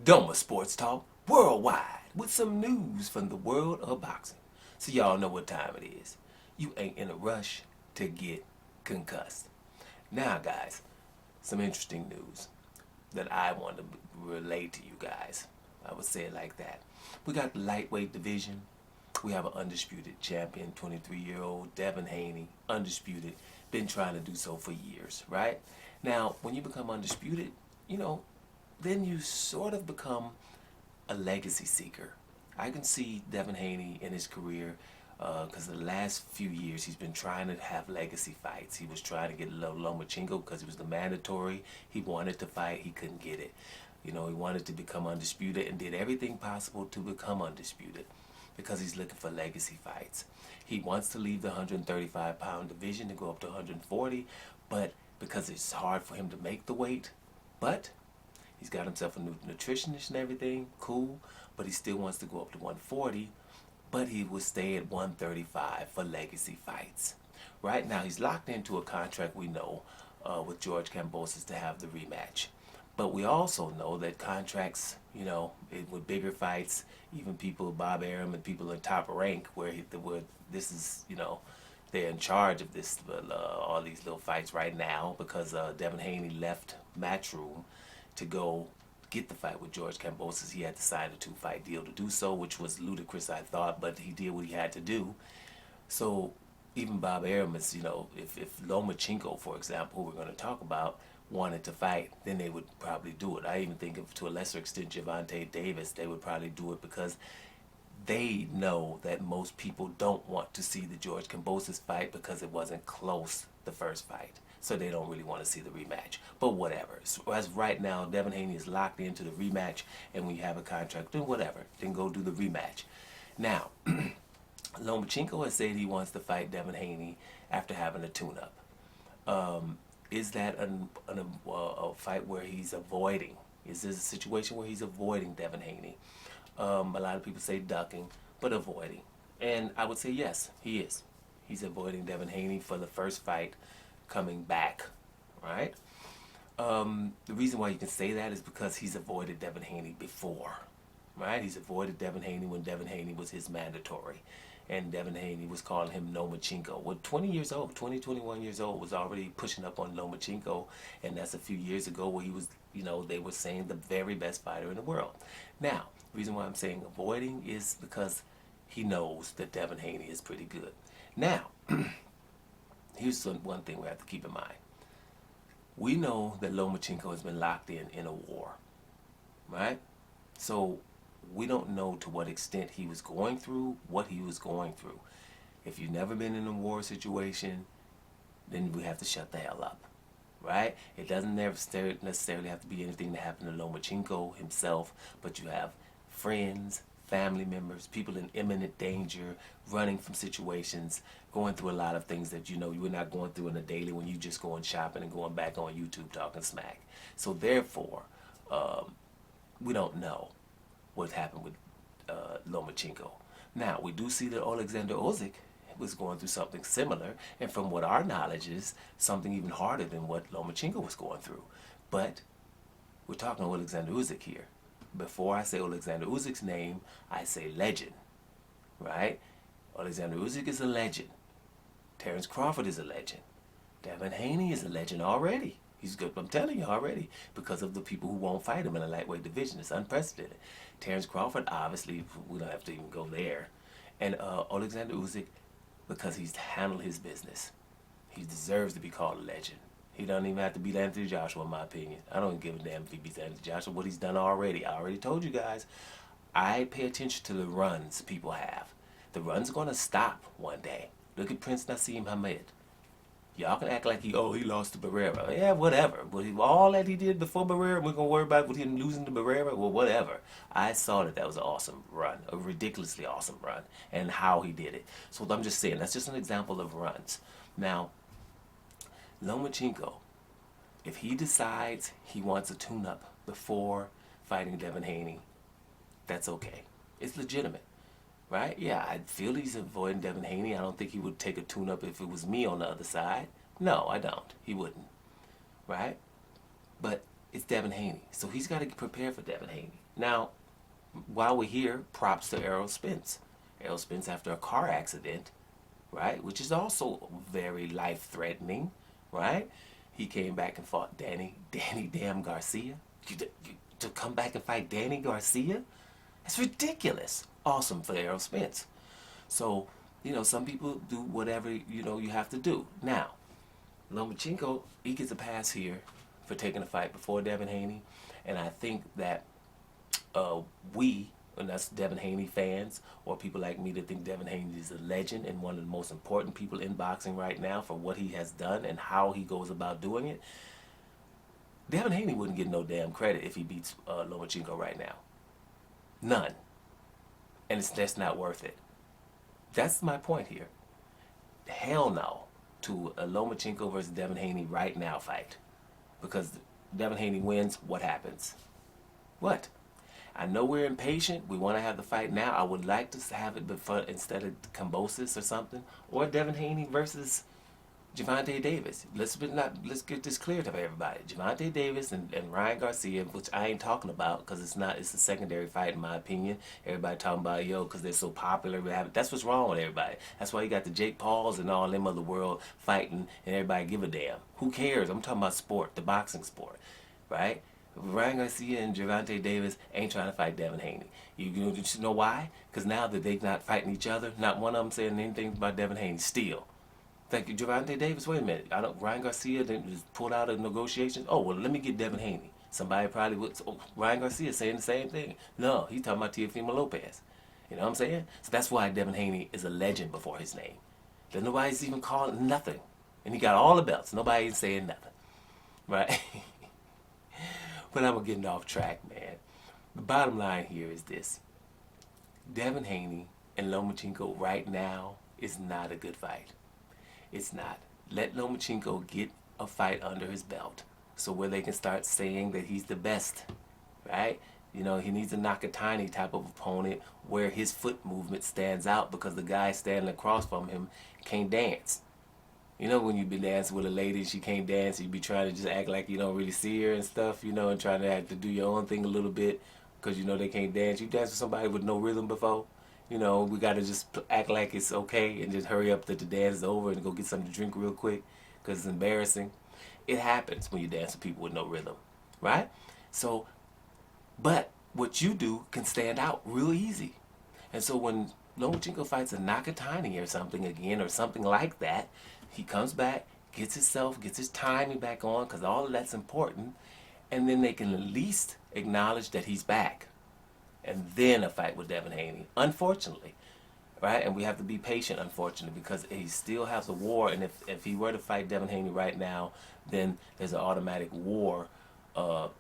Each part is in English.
Doma Sports Talk worldwide with some news from the world of boxing. So y'all know what time it is. You ain't in a rush to get concussed. Now guys, some interesting news that I want to relate to you guys. I would say it like that. We got the lightweight division. We have an undisputed champion, 23-year-old Devin Haney, undisputed, been trying to do so for years, right? Now, when you become undisputed, then you sort of become a legacy seeker. I can see Devin Haney in his career because the last few years he's been trying to have legacy fights. He was trying to get Lomachenko because it was the mandatory. He wanted to fight. He couldn't get it. He wanted to become undisputed and did everything possible to become undisputed because he's looking for legacy fights. He wants to leave the 135-pound division to go up to 140, but because it's hard for him to make the weight, but he's got himself a nutritionist and everything, cool, but he still wants to go up to 140, but he will stay at 135 for legacy fights. Right now, he's locked into a contract, we know, with George Kambosos to have the rematch. But we also know that contracts, with bigger fights, even people, Bob Arum and people in top rank, where this is, they're in charge of this, all these little fights right now because Devin Haney left Matchroom to go get the fight with George Kambosos. He had to sign a 2-fight deal to do so, which was ludicrous, I thought, but he did what he had to do. So even Bob Arum is, if Lomachenko, for example, who we're going to talk about, wanted to fight, then they would probably do it. I even think to a lesser extent Gervonta Davis, they would probably do it because they know that most people don't want to see the George Kambosos fight because it wasn't close the first fight. So they don't really want to see the rematch. But whatever. So as right now, Devin Haney is locked into the rematch, and when you have a contract, then whatever. Then go do the rematch. Now, Lomachenko has said he wants to fight Devin Haney after having a tune-up. Is that a fight where he's avoiding? Is this a situation where he's avoiding Devin Haney? A lot of people say ducking, but avoiding. And I would say yes, he is. He's avoiding Devin Haney for the first fight coming back, right? The reason why you can say that is because he's avoided Devin Haney before, right? He's avoided Devin Haney when Devin Haney was his mandatory. And Devin Haney was calling him Lomachenko. Well, 20 years old, 21 years old, was already pushing up on Lomachenko. And that's a few years ago where he was, they were saying the very best fighter in the world. Now, the reason why I'm saying avoiding is because he knows that Devin Haney is pretty good. Now, here's one thing we have to keep in mind. We know that Lomachenko has been locked in a war, right? So we don't know to what extent he was going through, what he was going through. If you've never been in a war situation, then we have to shut the hell up, right? It doesn't necessarily have to be anything that happened to Lomachenko himself, but you have friends, family members, people in imminent danger, running from situations, going through a lot of things that you were not going through in a daily when you just going shopping and going back on YouTube talking smack. So therefore, we don't know what happened with Lomachenko. Now, we do see that Alexander Usyk was going through something similar, and from what our knowledge is, something even harder than what Lomachenko was going through. But we're talking Alexander Usyk here. Before I say Alexander Usyk's name, I say legend, right? Alexander Usyk is a legend. Terrence Crawford is a legend. Devin Haney is a legend already. He's good, I'm telling you already, because of the people who won't fight him in a lightweight division. It's unprecedented. Terrence Crawford, obviously, we don't have to even go there. And Alexander Usyk, because he's handled his business. He deserves to be called a legend. He doesn't even have to beat Anthony Joshua, in my opinion. I don't give a damn if he beats Anthony Joshua, what he's done already. I already told you guys, I pay attention to the runs people have. The run's going to stop one day. Look at Prince Nassim Hamed. Y'all can act like he lost to Barrera. Yeah, whatever. But all that he did before Barrera, we're going to worry about him losing to Barrera? Well, whatever. I saw that was an awesome run, a ridiculously awesome run, and how he did it. So I'm just saying, that's just an example of runs. Now, Lomachenko, if he decides he wants a tune-up before fighting Devin Haney, that's okay. It's legitimate. Right? Yeah, I feel he's avoiding Devin Haney. I don't think he would take a tune-up if it was me on the other side. No, I don't. He wouldn't. Right? But it's Devin Haney. So he's got to prepare for Devin Haney. Now, while we're here, props to Errol Spence. Errol Spence, after a car accident, right, which is also very life-threatening, right? He came back and fought Danny damn Garcia. To come back and fight Danny Garcia? That's ridiculous. Awesome for Errol Spence. So, some people do whatever, you have to do. Now, Lomachenko, he gets a pass here for taking a fight before Devin Haney. And I think that and that's Devin Haney fans, or people like me that think Devin Haney is a legend and one of the most important people in boxing right now for what he has done and how he goes about doing it. Devin Haney wouldn't get no damn credit if he beats Lomachenko right now. None. And that's not worth it. That's my point here. Hell no to a Lomachenko versus Devin Haney right now fight. Because Devin Haney wins, what happens? What? I know we're impatient. We want to have the fight now. I would like to have it before, instead of Kambosos or something. Or Devin Haney versus Gervonta Davis. Let's get this clear to everybody. Gervonta Davis and Ryan Garcia, which I ain't talking about because it's a secondary fight in my opinion. Everybody talking about, because they're so popular. That's what's wrong with everybody. That's why you got the Jake Pauls and all them of the world fighting and everybody give a damn. Who cares? I'm talking about sport, the boxing sport, right? Ryan Garcia and Gervonta Davis ain't trying to fight Devin Haney. You know why? Because now that they're not fighting each other, not one of them saying anything about Devin Haney still. Thank you, Gervonta Davis. Wait a minute. Ryan Garcia didn't just pull out of negotiations. Oh, well, let me get Devin Haney. Somebody probably would. Oh, Ryan Garcia saying the same thing. No, he's talking about Teofimo Lopez. You know what I'm saying? So that's why Devin Haney is a legend before his name. That nobody's even calling nothing. And he got all the belts. Nobody's saying nothing. Right? But I'm getting off track, man. The bottom line here is this. Devin Haney and Lomachenko right now is not a good fight. It's not. Let Lomachenko get a fight under his belt so where they can start saying that he's the best, right? He needs a Nakatani type of opponent where his foot movement stands out because the guy standing across from him can't dance. When you be dancing with a lady, she can't dance, you be trying to just act like you don't really see her and stuff, and trying to have to do your own thing a little bit because they can't dance. You dance with somebody with no rhythm before, we got to just act like it's okay and just hurry up that the dance is over and go get something to drink real quick because it's embarrassing. It happens when you dance with people with no rhythm, right? So, but what you do can stand out real easy. And so when Lomachenko fights a Nakatani or something again or something like that, he comes back, gets his timing back on because all of that's important, and then they can at least acknowledge that he's back. And then a fight with Devin Haney, unfortunately, right? And we have to be patient, unfortunately, because he still has a war, and if he were to fight Devin Haney right now, then there's an automatic war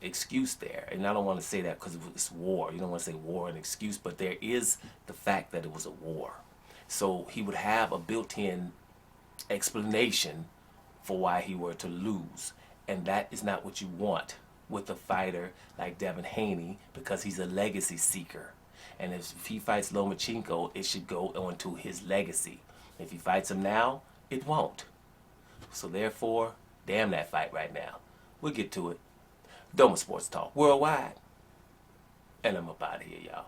excuse there. And I don't want to say that because it's war. You don't want to say war and excuse, but there is the fact that it was a war. So he would have a built-in explanation for why he were to lose, and that is not what you want with a fighter like Devin Haney because he's a legacy seeker, and if he fights Lomachenko, it should go on to his legacy. If he fights him now, it won't. So therefore, damn that fight right now. We'll get to it. Doma Sports Talk Worldwide, and I'm up out of here, y'all.